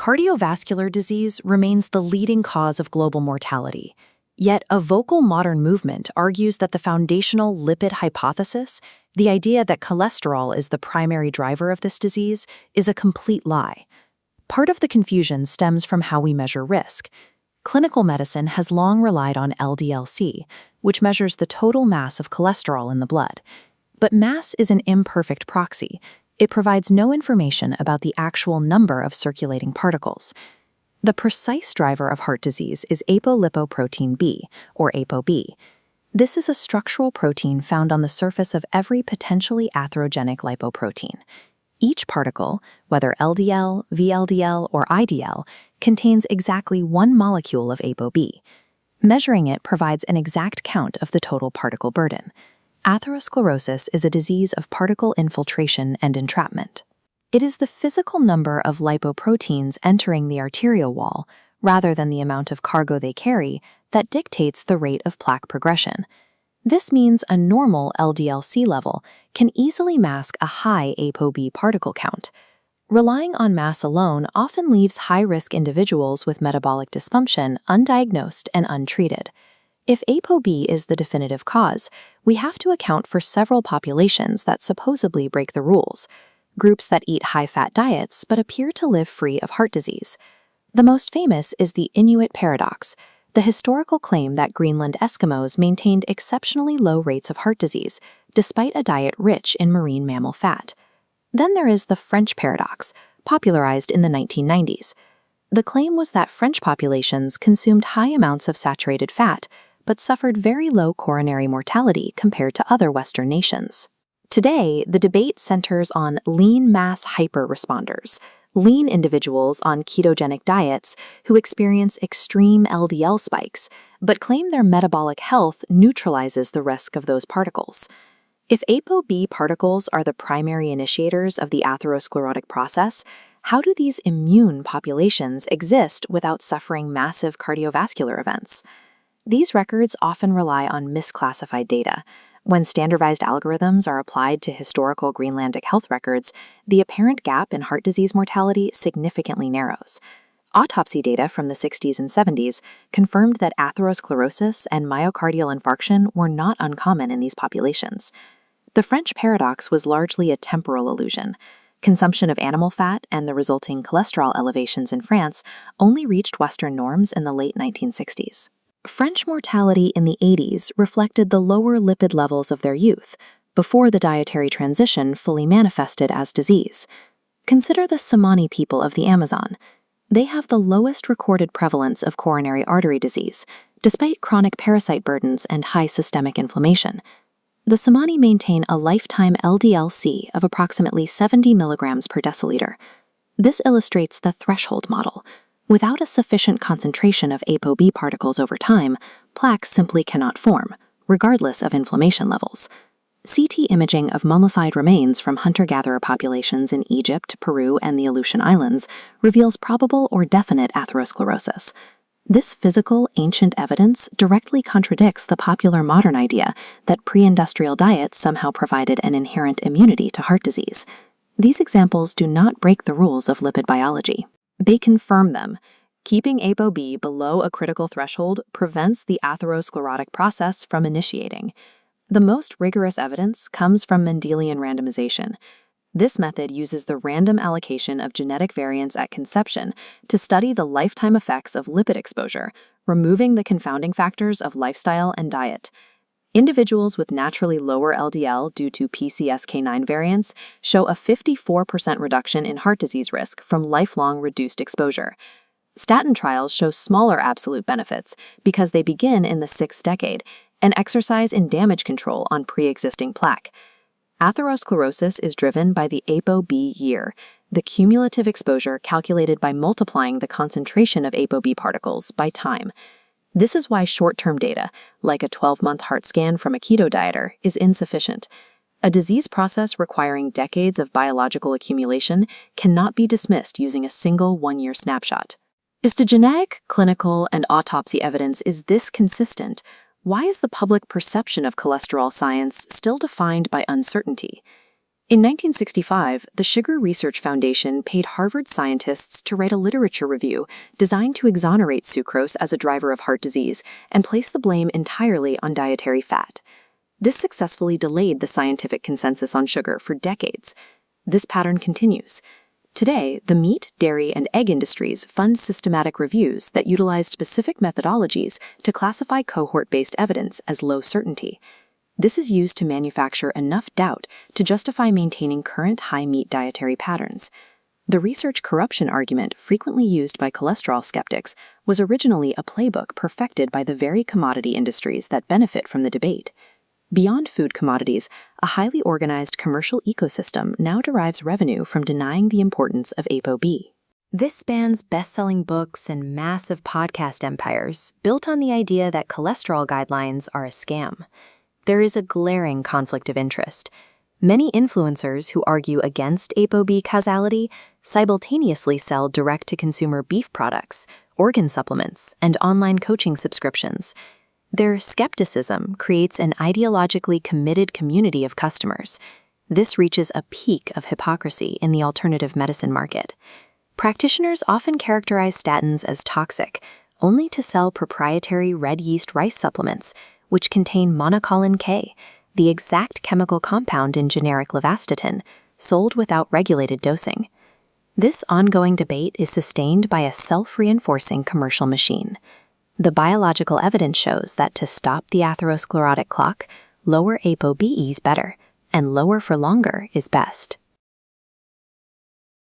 Cardiovascular disease remains the leading cause of global mortality. Yet a vocal modern movement argues that the foundational lipid hypothesis, the idea that cholesterol is the primary driver of this disease, is a complete lie. Part of the confusion stems from how we measure risk. Clinical medicine has long relied on LDL-C, which measures the total mass of cholesterol in the blood. But mass is an imperfect proxy. It provides no information about the actual number of circulating particles. The precise driver of heart disease is Apolipoprotein B, or ApoB. This is a structural protein found on the surface of every potentially atherogenic lipoprotein. Each particle, whether LDL, VLDL, or IDL, contains exactly one molecule of ApoB. Measuring it provides an exact count of the total particle burden. Atherosclerosis is a disease of particle infiltration and entrapment. It is the physical number of lipoproteins entering the arterial wall, rather than the amount of cargo they carry, that dictates the rate of plaque progression. This means a normal LDL-C level can easily mask a high ApoB particle count. Relying on mass alone often leaves high-risk individuals with metabolic dysfunction undiagnosed and untreated. If ApoB is the definitive cause, we have to account for several populations that supposedly break the rules. Groups that eat high-fat diets but appear to live free of heart disease. The most famous is the Inuit paradox, the historical claim that Greenland Eskimos maintained exceptionally low rates of heart disease, despite a diet rich in marine mammal fat. Then there is the French paradox, popularized in the 1990s. The claim was that French populations consumed high amounts of saturated fat, but suffered very low coronary mortality compared to other Western nations. Today, the debate centers on lean mass hyperresponders, lean individuals on ketogenic diets who experience extreme LDL spikes, but claim their metabolic health neutralizes the risk of those particles. If ApoB particles are the primary initiators of the atherosclerotic process, how do these immune populations exist without suffering massive cardiovascular events? These records often rely on misclassified data. When standardized algorithms are applied to historical Greenlandic health records, the apparent gap in heart disease mortality significantly narrows. Autopsy data from the 60s and 70s confirmed that atherosclerosis and myocardial infarction were not uncommon in these populations. The French paradox was largely a temporal illusion. Consumption of animal fat and the resulting cholesterol elevations in France only reached Western norms in the late 1960s. French mortality in the 80s reflected the lower lipid levels of their youth, before the dietary transition fully manifested as disease. Consider the Tsimane people of the Amazon. They have the lowest recorded prevalence of coronary artery disease, despite chronic parasite burdens and high systemic inflammation. The Tsimane maintain a lifetime LDL-C of approximately 70 milligrams per deciliter. This illustrates the threshold model. Without a sufficient concentration of ApoB particles over time, plaques simply cannot form, regardless of inflammation levels. CT imaging of mummified remains from hunter-gatherer populations in Egypt, Peru, and the Aleutian Islands reveals probable or definite atherosclerosis. This physical, ancient evidence directly contradicts the popular modern idea that pre-industrial diets somehow provided an inherent immunity to heart disease. These examples do not break the rules of lipid biology. They confirm them. Keeping ApoB below a critical threshold prevents the atherosclerotic process from initiating. The most rigorous evidence comes from Mendelian randomization. This method uses the random allocation of genetic variants at conception to study the lifetime effects of lipid exposure, removing the confounding factors of lifestyle and diet. Individuals with naturally lower LDL due to PCSK9 variants show a 54% reduction in heart disease risk from lifelong reduced exposure. Statin trials show smaller absolute benefits because they begin in the 6th decade and exercise in damage control on pre-existing plaque. Atherosclerosis is driven by the ApoB year, the cumulative exposure calculated by multiplying the concentration of ApoB particles by time. This is why short-term data, like a 12-month heart scan from a keto dieter, is insufficient. A disease process requiring decades of biological accumulation cannot be dismissed using a single one-year snapshot. If the genetic, clinical, and autopsy evidence is this consistent, why is the public perception of cholesterol science still defined by uncertainty? In 1965, the Sugar Research Foundation paid Harvard scientists to write a literature review designed to exonerate sucrose as a driver of heart disease and place the blame entirely on dietary fat. This successfully delayed the scientific consensus on sugar for decades. This pattern continues. Today, the meat, dairy, and egg industries fund systematic reviews that utilize specific methodologies to classify cohort-based evidence as low certainty. This is used to manufacture enough doubt to justify maintaining current high-meat dietary patterns. The research corruption argument frequently used by cholesterol skeptics was originally a playbook perfected by the very commodity industries that benefit from the debate. Beyond food commodities, a highly organized commercial ecosystem now derives revenue from denying the importance of ApoB. This spans best-selling books and massive podcast empires built on the idea that cholesterol guidelines are a scam. There is a glaring conflict of interest. Many influencers who argue against ApoB causality simultaneously sell direct-to-consumer beef products, organ supplements, and online coaching subscriptions. Their skepticism creates an ideologically committed community of customers. This reaches a peak of hypocrisy in the alternative medicine market. Practitioners often characterize statins as toxic, only to sell proprietary red yeast rice supplements, which contain monocolin K, the exact chemical compound in generic levastatin, sold without regulated dosing. This ongoing debate is sustained by a self-reinforcing commercial machine. The biological evidence shows that to stop the atherosclerotic clock, lower ApoB is better, and lower for longer is best.